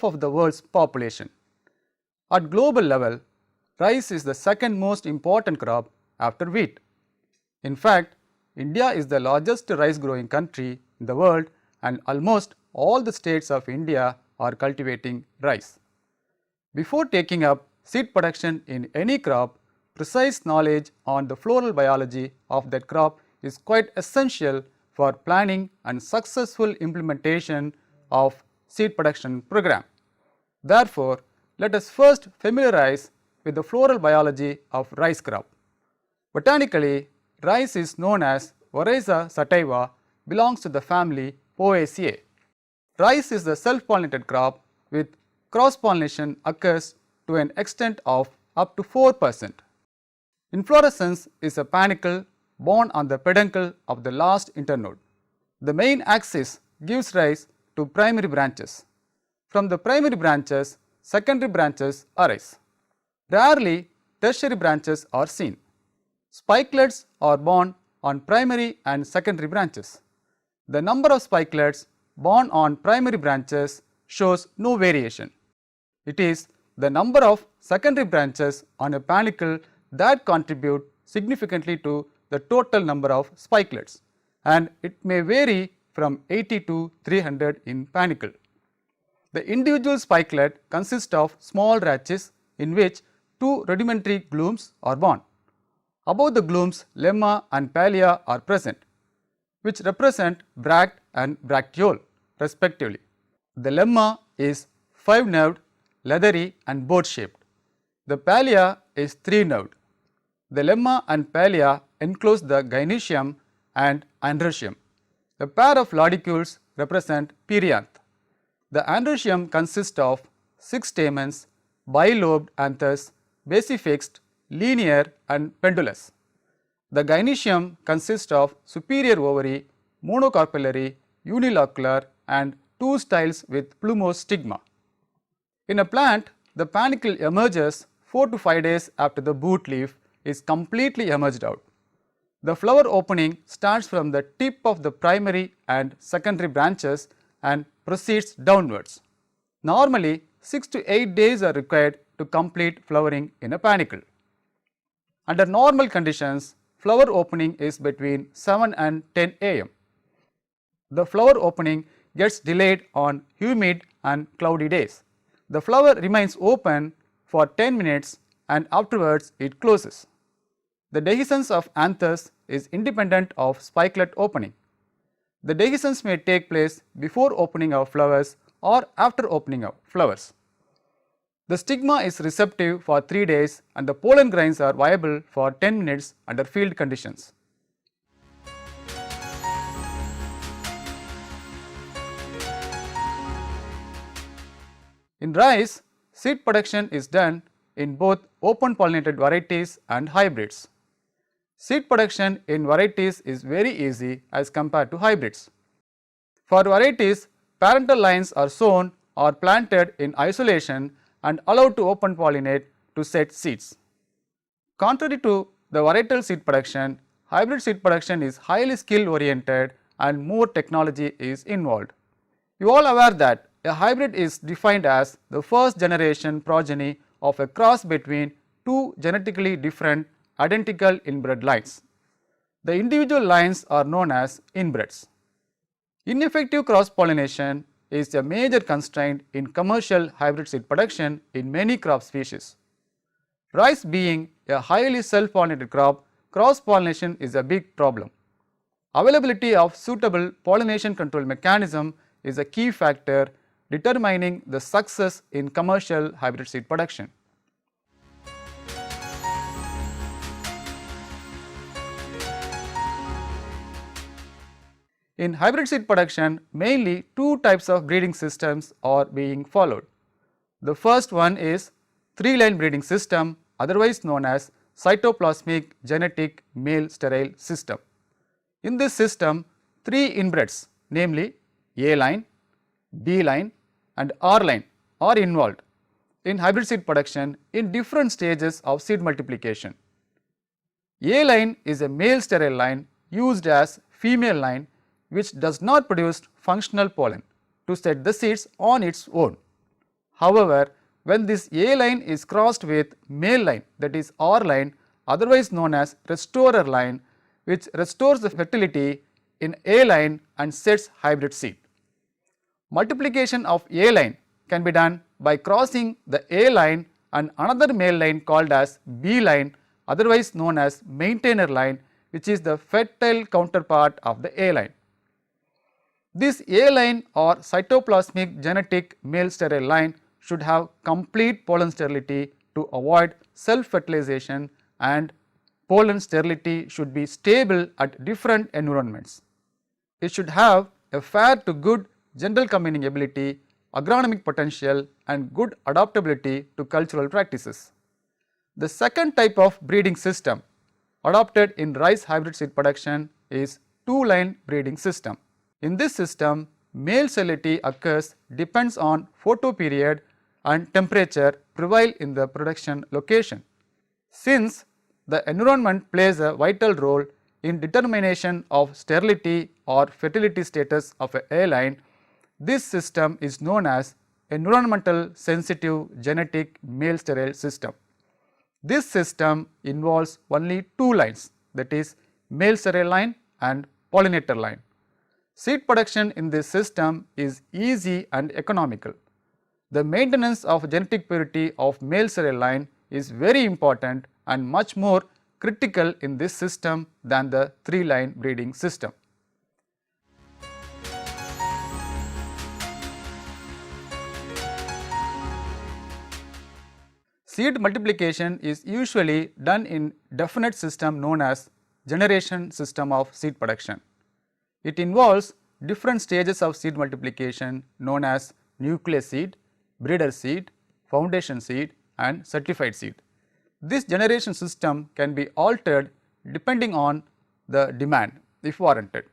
half of the world's population. At global level, rice is the second most important crop after wheat. In fact, India is the largest rice growing country in the world, and almost all the states of India are cultivating rice. Before taking up seed production in any crop, precise knowledge on the floral biology of that crop is quite essential for planning and successful implementation of seed production program. Therefore, let us first familiarize with the floral biology of rice crop. Botanically, rice is known as Oryza sativa, belongs to the family Poaceae. Rice is the self-pollinated crop with cross-pollination occurs to an extent of up to 4%. Inflorescence is a panicle borne on the peduncle of the last internode. The main axis gives rise to primary branches. From the primary branches, secondary branches arise. Rarely, tertiary branches are seen. Spikelets are borne on primary and secondary branches. The number of spikelets borne on primary branches shows no variation. It is the number of secondary branches on a panicle that contribute significantly to the total number of spikelets, and it may vary from 80 to 300 in panicle. The individual spikelet consists of small rachis in which two rudimentary glumes are born. Above the glumes, lemma and palea are present, which represent bract and bracteole respectively. The lemma is 5-nerved, leathery and boat-shaped. The palea is 3-nerved. The lemma and palea enclose the gynoecium and androecium. The pair of lodicules represent perianth. The androecium consists of 6 stamens, bilobed anthers, basifixed, linear and pendulous. The gynoecium consists of superior ovary, monocarpellary, unilocular and 2 styles with plumose stigma. In a plant, the panicle emerges 4 to 5 days after the boot leaf is completely emerged out. The flower opening starts from the tip of the primary and secondary branches and proceeds downwards. Normally, 6 to 8 days are required to complete flowering in a panicle. Under normal conditions, flower opening is between 7 and 10 am. The flower opening gets delayed on humid and cloudy days. The flower remains open for 10 minutes and afterwards it closes. The dehiscence of anthers is independent of spikelet opening. The dehiscence may take place before opening of flowers or after opening of flowers. The stigma is receptive for 3 days and the pollen grains are viable for 10 minutes under field conditions. In rice, seed production is done in both open pollinated varieties and hybrids. Seed production in varieties is very easy as compared to hybrids. For varieties, parental lines are sown or planted in isolation and allowed to open pollinate to set seeds. Contrary to the varietal seed production, hybrid seed production is highly skill oriented and more technology is involved. You all aware that a hybrid is defined as the first generation progeny of a cross between two genetically different identical inbred lines. The individual lines are known as inbreds. Ineffective cross pollination is a major constraint in commercial hybrid seed production in many crop species. Rice being a highly self-pollinated crop, cross pollination is a big problem. Availability of suitable pollination control mechanism is a key factor determining the success in commercial hybrid seed production. In hybrid seed production, mainly two types of breeding systems are being followed. The first one is 3-line breeding system, otherwise known as cytoplasmic genetic male sterile system. In this system, 3 inbreds, namely A line, B line and R line are involved in hybrid seed production in different stages of seed multiplication. A line is a male sterile line used as female line which does not produce functional pollen to set the seeds on its own. However, when this A line is crossed with male line, that is R line, otherwise known as restorer line, which restores the fertility in A line and sets hybrid seed. Multiplication of A line can be done by crossing the A line and another male line called as B line, otherwise known as maintainer line, which is the fertile counterpart of the A line. This A line or cytoplasmic genetic male sterile line should have complete pollen sterility to avoid self-fertilization, and pollen sterility should be stable at different environments. It should have a fair to good general combining ability, agronomic potential and good adaptability to cultural practices. The second type of breeding system adopted in rice hybrid seed production is two-line breeding system. In this system, male sterility occurs depends on photoperiod and temperature prevail in the production location. Since the environment plays a vital role in determination of sterility or fertility status of a line, this system is known as environmental sensitive genetic male sterile system. This system involves only two lines, that is male sterile line and pollinator line. Seed production in this system is easy and economical. The maintenance of genetic purity of male sterile line is very important and much more critical in this system than the three-line breeding system. Seed multiplication is usually done in definite system known as generation system of seed production. It involves different stages of seed multiplication known as nucleus seed, breeder seed, foundation seed and certified seed. This generation system can be altered depending on the demand if warranted.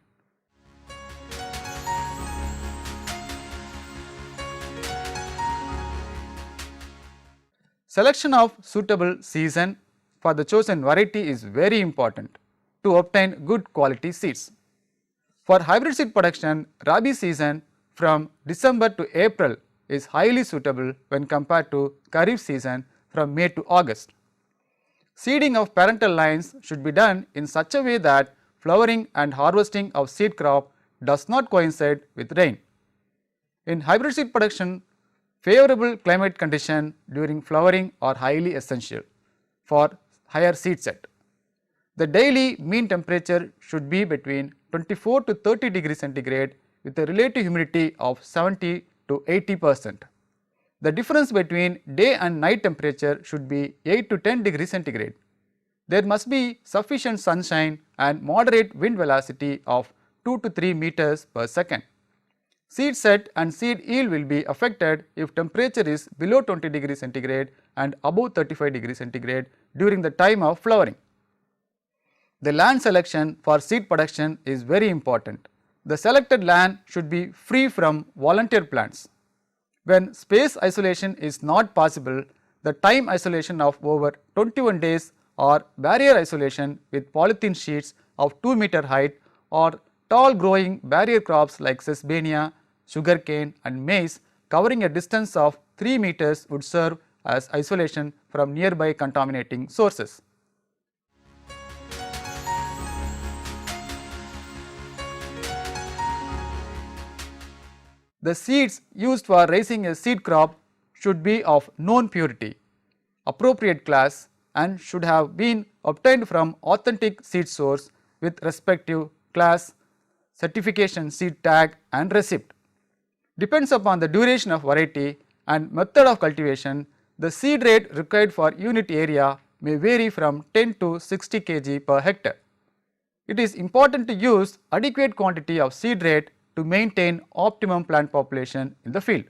Selection of suitable season for the chosen variety is very important to obtain good quality seeds. For hybrid seed production, Rabi season from December to April is highly suitable when compared to Kharif season from May to August. Seeding of parental lines should be done in such a way that flowering and harvesting of seed crop does not coincide with rain. In hybrid seed production, favorable climate condition during flowering are highly essential for higher seed set. The daily mean temperature should be between 24 to 30 degrees centigrade with a relative humidity of 70 to 80%. The difference between day and night temperature should be 8 to 10 degrees centigrade. There must be sufficient sunshine and moderate wind velocity of 2 to 3 meters per second. Seed set and seed yield will be affected if temperature is below 20 degrees centigrade and above 35 degrees centigrade during the time of flowering. The land selection for seed production is very important. The selected land should be free from volunteer plants. When space isolation is not possible, the time isolation of over 21 days or barrier isolation with polythene sheets of 2 meter height or tall growing barrier crops like sesbania, sugarcane and maize covering a distance of 3 meters would serve as isolation from nearby contaminating sources. The seeds used for raising a seed crop should be of known purity, appropriate class and should have been obtained from authentic seed source with respective class, certification seed tag and receipt. Depends upon the duration of variety and method of cultivation, the seed rate required for unit area may vary from 10 to 60 kg per hectare. It is important to use adequate quantity of seed rate to maintain optimum plant population in the field.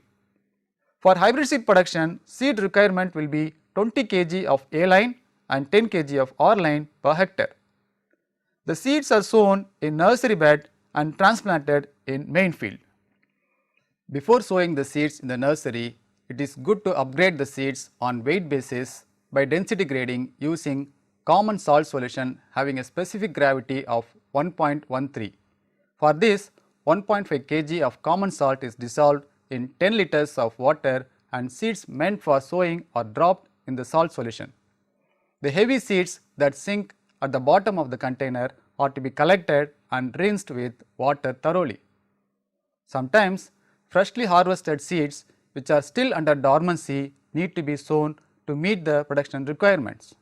For hybrid seed production, seed requirement will be 20 kg of A line and 10 kg of R line per hectare. The seeds are sown in nursery bed and transplanted in main field. Before sowing the seeds in the nursery, it is good to upgrade the seeds on weight basis by density grading using common salt solution having a specific gravity of 1.13. For this, 1.5 kg of common salt is dissolved in 10 liters of water and seeds meant for sowing are dropped in the salt solution. The heavy seeds that sink at the bottom of the container are to be collected and rinsed with water thoroughly. Sometimes freshly harvested seeds which are still under dormancy need to be sown to meet the production requirements.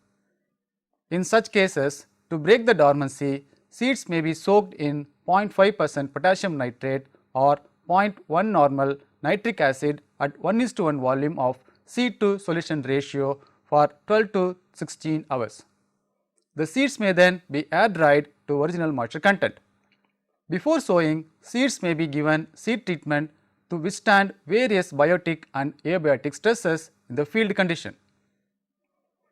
In such cases, to break the dormancy, seeds may be soaked in 0.5% potassium nitrate or 0.1 normal nitric acid at 1:1 volume of seed to solution ratio for 12 to 16 hours. The seeds may then be air dried to original moisture content. Before sowing, seeds may be given seed treatment to withstand various biotic and abiotic stresses in the field condition.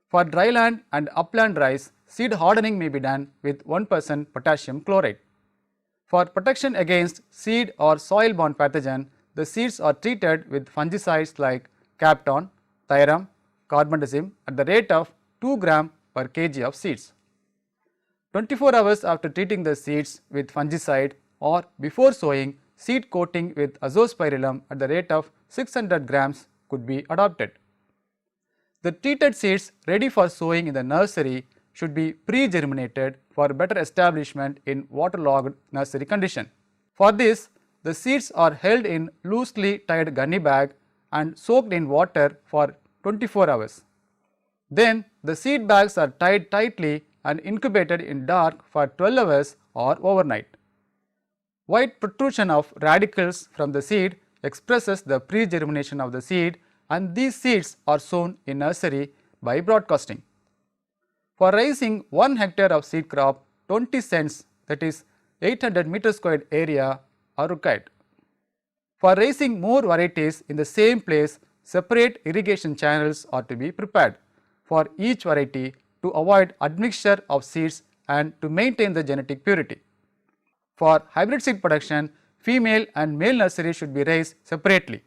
For dryland and upland rice, seed hardening may be done with 1% potassium chloride. For protection against seed or soil borne pathogen, the seeds are treated with fungicides like Capton, Thiram, Carbendazim at the rate of 2 gram per kg of seeds. 24 hours after treating the seeds with fungicide or before sowing, seed coating with azospirillum at the rate of 600 grams could be adopted. The treated seeds ready for sowing in the nursery should be pre-germinated for better establishment in waterlogged nursery condition. For this, the seeds are held in loosely tied gunny bag and soaked in water for 24 hours. Then the seed bags are tied tightly and incubated in dark for 12 hours or overnight. White protrusion of radicals from the seed expresses the pre-germination of the seed, and these seeds are sown in nursery by broadcasting. For raising 1 hectare of seed crop, 20 cents, that is 800 meter squared area are required. For raising more varieties in the same place, separate irrigation channels are to be prepared for each variety to avoid admixture of seeds and to maintain the genetic purity. For hybrid seed production, female and male nurseries should be raised separately.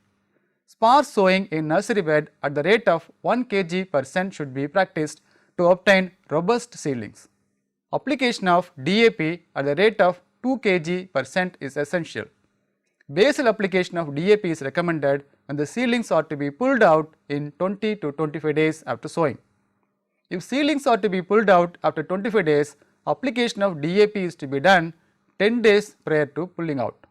Sparse sowing in nursery bed at the rate of 1 kg per cent should be practiced to obtain robust seedlings. Application of DAP at the rate of 2 kg per cent is essential. Basal application of DAP is recommended when the seedlings are to be pulled out in 20 to 25 days after sowing. If seedlings are to be pulled out after 25 days, application of DAP is to be done 10 days prior to pulling out.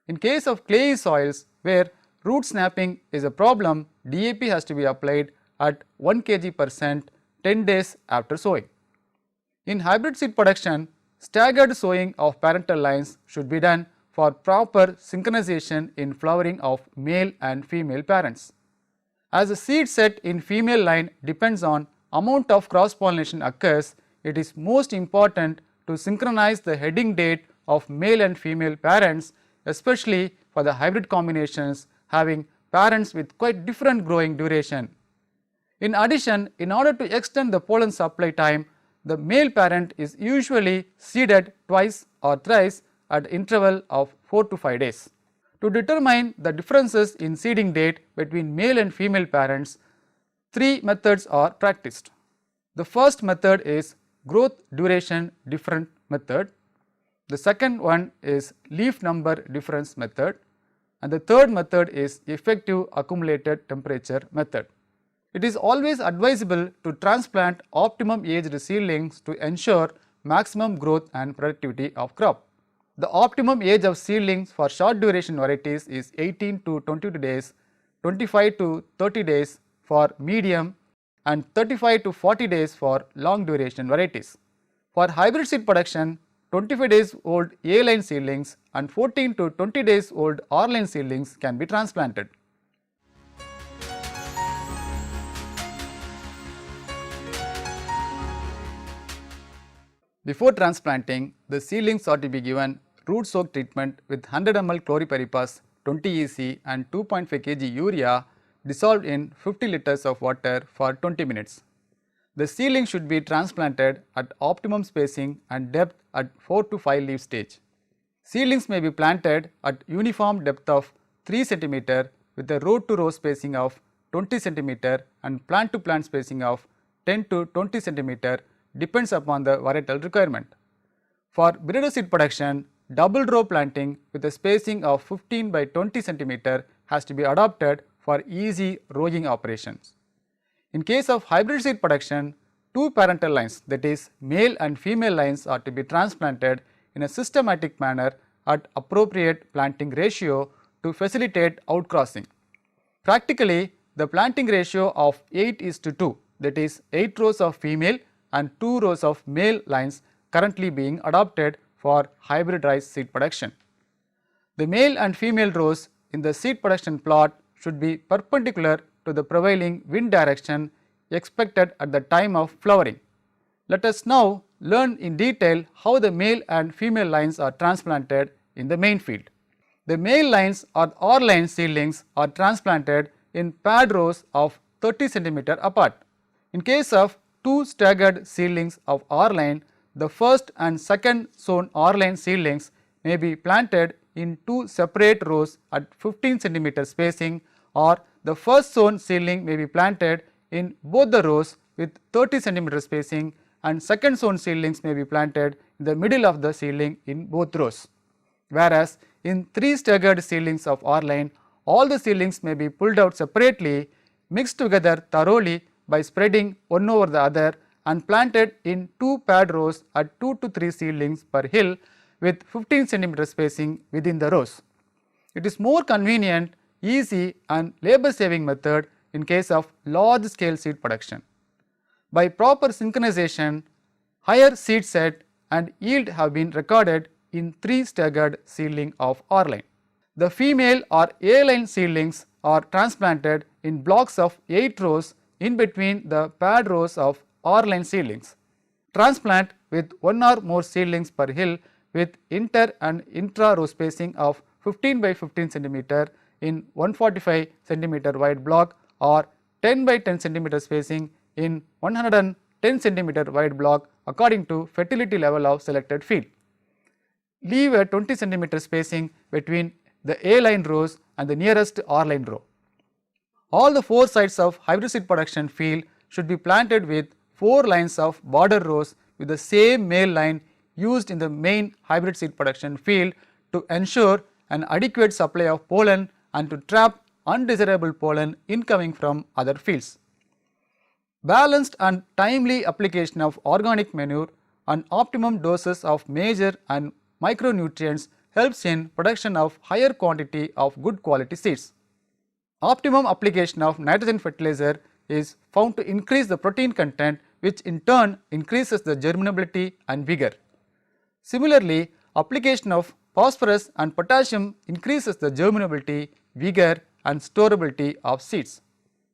In case of clayey soils where root snapping is a problem, DAP has to be applied at 1 kg per cent 10 days after sowing. In hybrid seed production, staggered sowing of parental lines should be done for proper synchronization in flowering of male and female parents. As the seed set in female line depends on amount of cross pollination occurs, it is most important to synchronize the heading date of male and female parents, especially for the hybrid combinations having parents with quite different growing duration. In addition, in order to extend the pollen supply time, the male parent is usually seeded twice or thrice at interval of 4 to 5 days. To determine the differences in seeding date between male and female parents, 3 methods are practiced. The first method is growth duration difference method. The second one is leaf number difference method, and the third method is effective accumulated temperature method. It is always advisable to transplant optimum aged seedlings to ensure maximum growth and productivity of crop. The optimum age of seedlings for short duration varieties is 18 to 22 days, 25 to 30 days for medium and 35 to 40 days for long duration varieties. For hybrid seed production, 25 days old A-line seedlings and 14 to 20 days old R-line seedlings can be transplanted. Before transplanting, the seedlings are to be given root soak treatment with 100 ml chlorpyrifos 20 EC and 2.5 kg urea dissolved in 50 liters of water for 20 minutes. The seedling should be transplanted at optimum spacing and depth at 4 to 5 leaf stage. Seedlings may be planted at uniform depth of 3 cm with a row to row spacing of 20 cm and plant to plant spacing of 10 to 20 cm depends upon the varietal requirement. For breeder seed production, double row planting with a spacing of 15 by 20 cm has to be adopted for easy rowing operations. In case of hybrid seed production, two parental lines, that is male and female lines, are to be transplanted in a systematic manner at appropriate planting ratio to facilitate outcrossing. Practically, the planting ratio of 8:2, that is 8 rows of female and 2 rows of male lines currently being adopted for hybrid rice seed production. The male and female rows in the seed production plot should be perpendicular to the prevailing wind direction expected at the time of flowering. Let us now learn in detail how the male and female lines are transplanted in the main field. The male lines or R-line seedlings are transplanted in paired rows of 30 cm apart. In case of two staggered seedlings of R-line, the first and second sown R-line seedlings may be planted in two separate rows at 15 cm spacing, or the first sown seedling may be planted in both the rows with 30 cm spacing, and second sown seedlings may be planted in the middle of the seedling in both rows. Whereas in three staggered seedlings of R-line, all the seedlings may be pulled out separately, mixed together thoroughly by spreading one over the other, and planted in two paired rows at 2 to 3 seedlings per hill with 15 cm spacing within the rows. It is more convenient, easy and labor saving method in case of large scale seed production. By proper synchronization, higher seed set and yield have been recorded in three staggered seedling of R-line. The female or A-line seedlings are transplanted in blocks of 8 rows in between the paired rows of R-line seedlings. Transplant with one or more seedlings per hill with inter and intra row spacing of 15 by 15 cm in 145 cm wide block, or 10 by 10 cm spacing in 110 cm wide block according to fertility level of selected field. Leave a 20 cm spacing between the A-line rows and the nearest R-line row. All the 4 sites of hybrid seed production field should be planted with 4 lines of border rows with the same male line used in the main hybrid seed production field to ensure an adequate supply of pollen and to trap undesirable pollen incoming from other fields. Balanced and timely application of organic manure and optimum doses of major and micronutrients helps in production of higher quantity of good quality seeds. Optimum application of nitrogen fertilizer is found to increase the protein content, which in turn increases the germinability and vigor. Similarly, application of phosphorus and potassium increases the germinability, vigor and storability of seeds.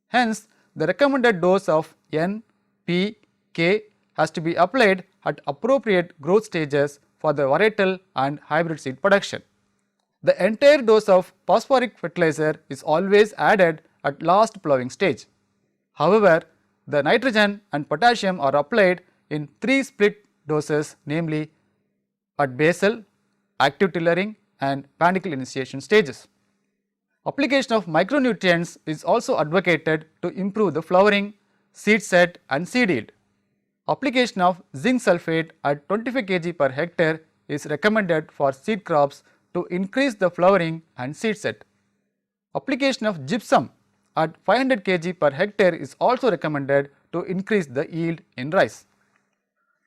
Hence, the recommended dose of N, P, K has to be applied at appropriate growth stages for the varietal and hybrid seed production. The entire dose of phosphoric fertilizer is always added at last plowing stage. However, the nitrogen and potassium are applied in 3 split doses, namely at basal, active tillering and panicle initiation stages. Application of micronutrients is also advocated to improve the flowering, seed set and seed yield. Application of zinc sulfate at 25 kg per hectare is recommended for seed crops to increase the flowering and seed set. Application of gypsum at 500 kg per hectare is also recommended to increase the yield in rice.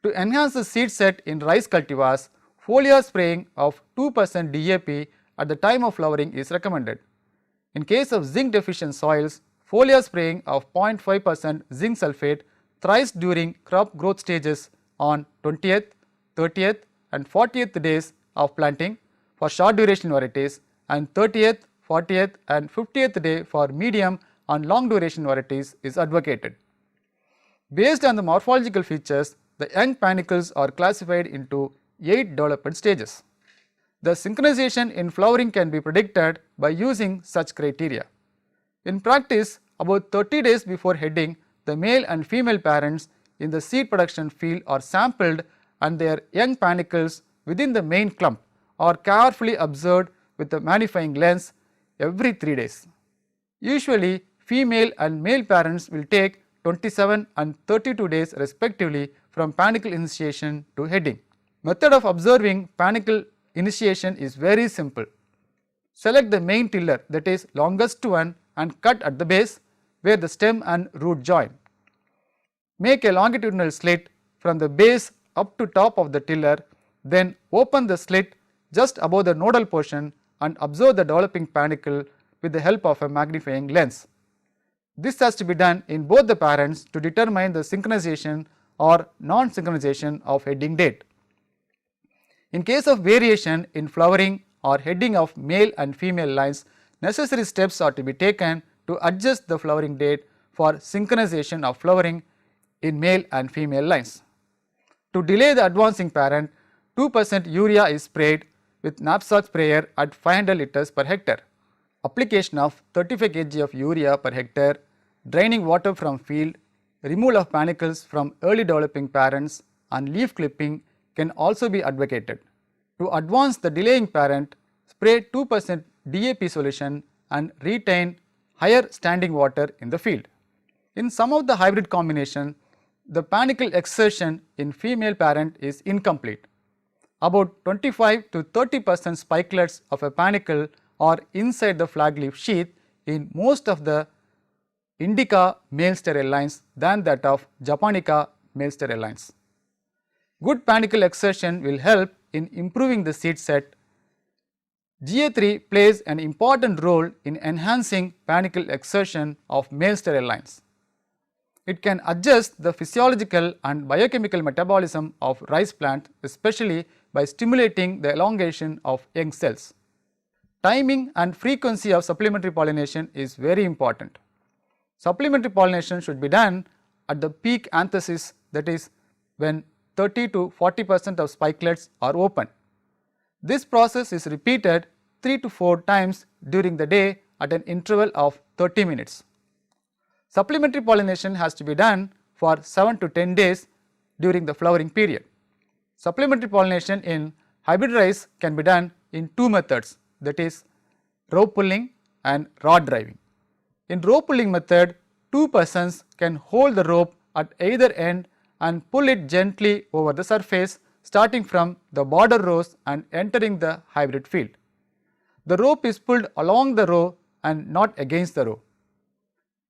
To enhance the seed set in rice cultivars, foliar spraying of 2% DAP at the time of flowering is recommended. In case of zinc deficient soils, foliar spraying of 0.5% zinc sulfate thrice during crop growth stages on 20th, 30th and 40th days of planting for short duration varieties, and 30th, 40th and 50th day for medium and long duration varieties is advocated. Based on the morphological features, the young panicles are classified into 8 development stages. The synchronization in flowering can be predicted by using such criteria. In practice, about 30 days before heading, the male and female parents in the seed production field are sampled and their young panicles within the main clump are carefully observed with the magnifying lens every 3 days. Usually, female and male parents will take 27 and 32 days respectively from panicle initiation to heading. Method of observing panicle initiation is very simple. Select the main tiller, that is longest one, and cut at the base where the stem and root join. Make a longitudinal slit from the base up to top of the tiller, then open the slit just above the nodal portion and observe the developing panicle with the help of a magnifying lens. This has to be done in both the parents to determine the synchronization or non-synchronization of heading date. In case of variation in flowering or heading of male and female lines, necessary steps are to be taken to adjust the flowering date for synchronization of flowering in male and female lines. To delay the advancing parent, 2% urea is sprayed with knapsack sprayer at 500 liters per hectare. Application of 35 kg of urea per hectare, draining water from field, removal of panicles from early developing parents and leaf clipping can also be advocated. To advance the delaying parent, spray 2% DAP solution and retain higher standing water in the field. In some of the hybrid combination, the panicle exertion in female parent is incomplete. About 25 to 30% spikelets of a panicle are inside the flag leaf sheath in most of the Indica male sterile lines than that of Japonica male sterile lines. Good panicle exertion will help in improving the seed set. GA3 plays an important role in enhancing panicle exertion of male sterile lines. It can adjust the physiological and biochemical metabolism of rice plant, especially by stimulating the elongation of young cells. Timing and frequency of supplementary pollination is very important. Supplementary pollination should be done at the peak anthesis, that is when 30 to 40% of spikelets are open. This process is repeated 3 to 4 times during the day at an interval of 30 minutes. Supplementary pollination has to be done for 7 to 10 days during the flowering period. Supplementary pollination in hybrid rice can be done in 2 methods, that is rope pulling and rod driving. In rope pulling method, 2 persons can hold the rope at either end and pull it gently over the surface starting from the border rows and entering the hybrid field. The rope is pulled along the row and not against the row.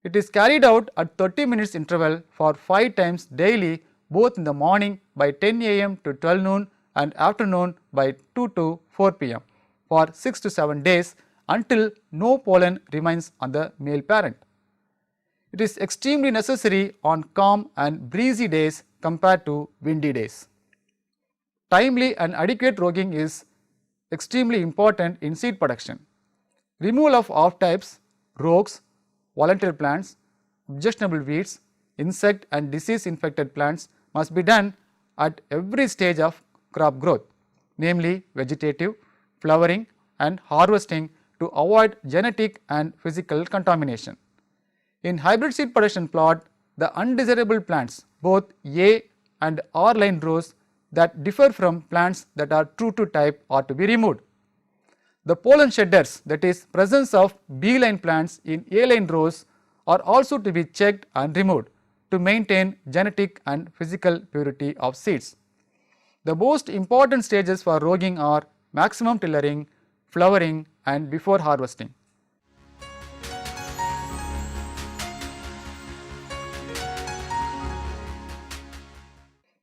It is carried out at 30 minutes interval for 5 times daily, both in the morning by 10 am to 12 noon and afternoon by 2 to 4 pm for 6 to 7 days until no pollen remains on the male parent. It is extremely necessary on calm and breezy days compared to windy days. Timely and adequate roguing is extremely important in seed production. Removal of off types, rogues, volunteer plants, objectionable weeds, insect and disease infected plants must be done at every stage of crop growth, namely vegetative, flowering and harvesting, to avoid genetic and physical contamination. In hybrid seed production plot, the undesirable plants, both A and R line rows that differ from plants that are true to type, are to be removed. The pollen shedders, that is presence of B line plants in A line rows, are also to be checked and removed to maintain genetic and physical purity of seeds. The most important stages for roguing are maximum tillering, flowering and before harvesting.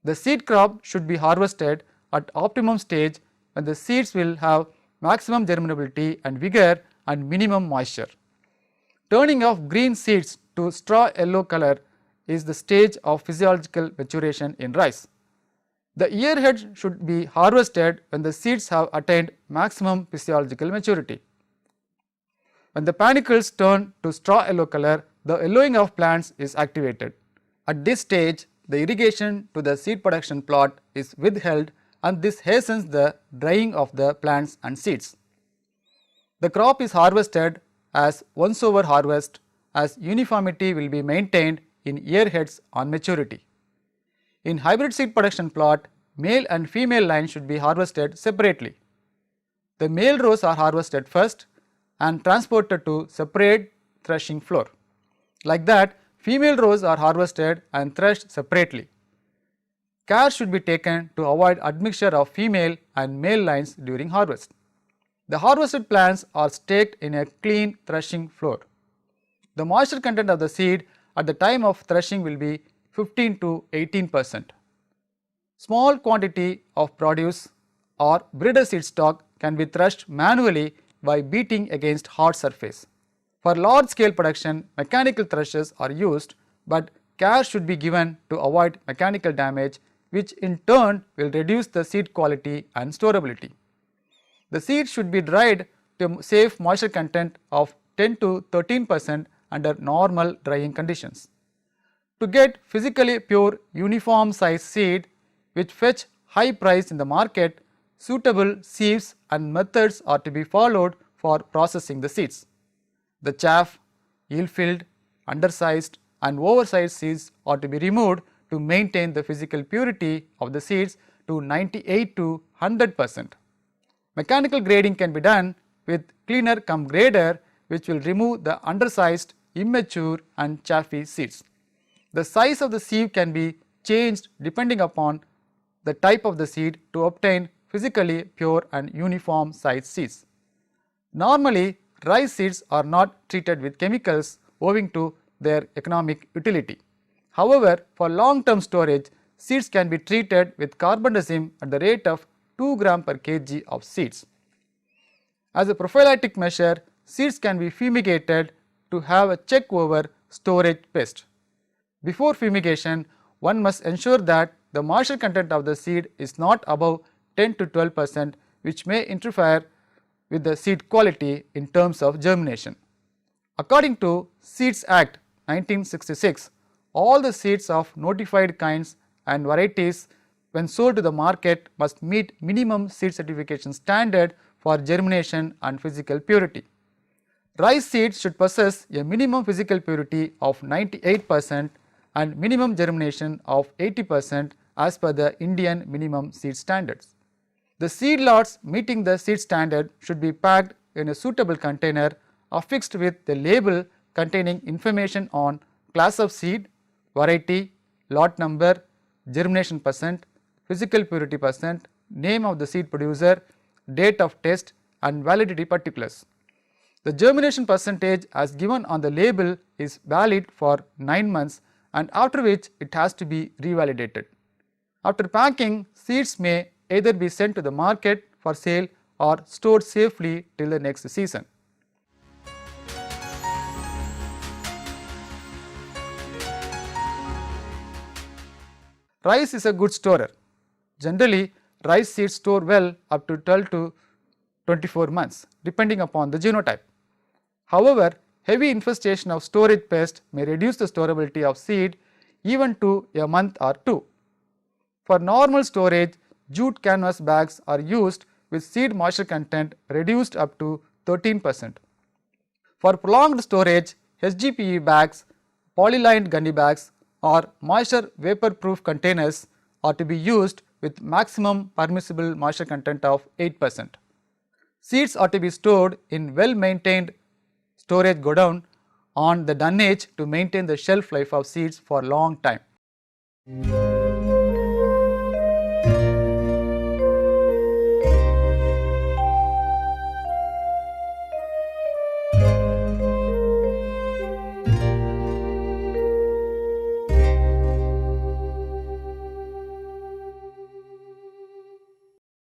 The seed crop should be harvested at optimum stage when the seeds will have maximum germinability and vigor and minimum moisture. Turning of green seeds to straw yellow color is the stage of physiological maturation in rice. The earhead should be harvested when the seeds have attained maximum physiological maturity. When the panicles turn to straw yellow color, the yellowing of plants is activated. At this stage, the irrigation to the seed production plot is withheld and this hastens the drying of the plants and seeds. The crop is harvested as once over harvest, as uniformity will be maintained in earheads on maturity. In hybrid seed production plot, male and female lines should be harvested separately. The male rows are harvested first and transported to separate threshing floor. Like that, female rows are harvested and threshed separately. Care should be taken to avoid admixture of female and male lines during harvest. The harvested plants are staked in a clean threshing floor. The moisture content of the seed at the time of threshing will be 15 to 18%. Small quantity of produce or breeder seed stock can be threshed manually by beating against hard surface. For large scale production, mechanical threshers are used, but care should be given to avoid mechanical damage, which in turn will reduce the seed quality and storability. The seed should be dried to safe moisture content of 10 to 13% under normal drying conditions. To get physically pure uniform size seed which fetch high price in the market, suitable sieves and methods are to be followed for processing the seeds. The chaff, ill-filled, undersized and oversized seeds are to be removed to maintain the physical purity of the seeds to 98 to 100%. Mechanical grading can be done with cleaner cum grader, which will remove the undersized, immature and chaffy seeds. The size of the sieve can be changed depending upon the type of the seed to obtain physically pure and uniform size seeds. Normally, rice seeds are not treated with chemicals owing to their economic utility. However, for long-term storage, seeds can be treated with carbendazim at the rate of 2 gram per kg of seeds. As a prophylactic measure, seeds can be fumigated to have a check over storage pest. Before fumigation, one must ensure that the moisture content of the seed is not above 10 to 12%, which may interfere with the seed quality in terms of germination. According to Seeds Act 1966, all the seeds of notified kinds and varieties when sold to the market must meet minimum seed certification standard for germination and physical purity. Rice seeds should possess a minimum physical purity of 98% and minimum germination of 80% as per the Indian minimum seed standards. The seed lots meeting the seed standard should be packed in a suitable container affixed with the label containing information on class of seed, variety, lot number, germination percent, physical purity percent, name of the seed producer, date of test and validity particulars. The germination percentage as given on the label is valid for 9 months and after which it has to be revalidated. After packing, seeds may either be sent to the market for sale or stored safely till the next season. Rice is a good storer. Generally, rice seeds store well up to 12 to 24 months depending upon the genotype. However, heavy infestation of storage pest may reduce the storability of seed even to a month or two. For normal storage, jute canvas bags are used with seed moisture content reduced up to 13%. For prolonged storage, HDPE bags, polylined gunny bags or moisture vapor proof containers are to be used with maximum permissible moisture content of 8%. Seeds are to be stored in well maintained storage godown on the dunnage to maintain the shelf life of seeds for long time.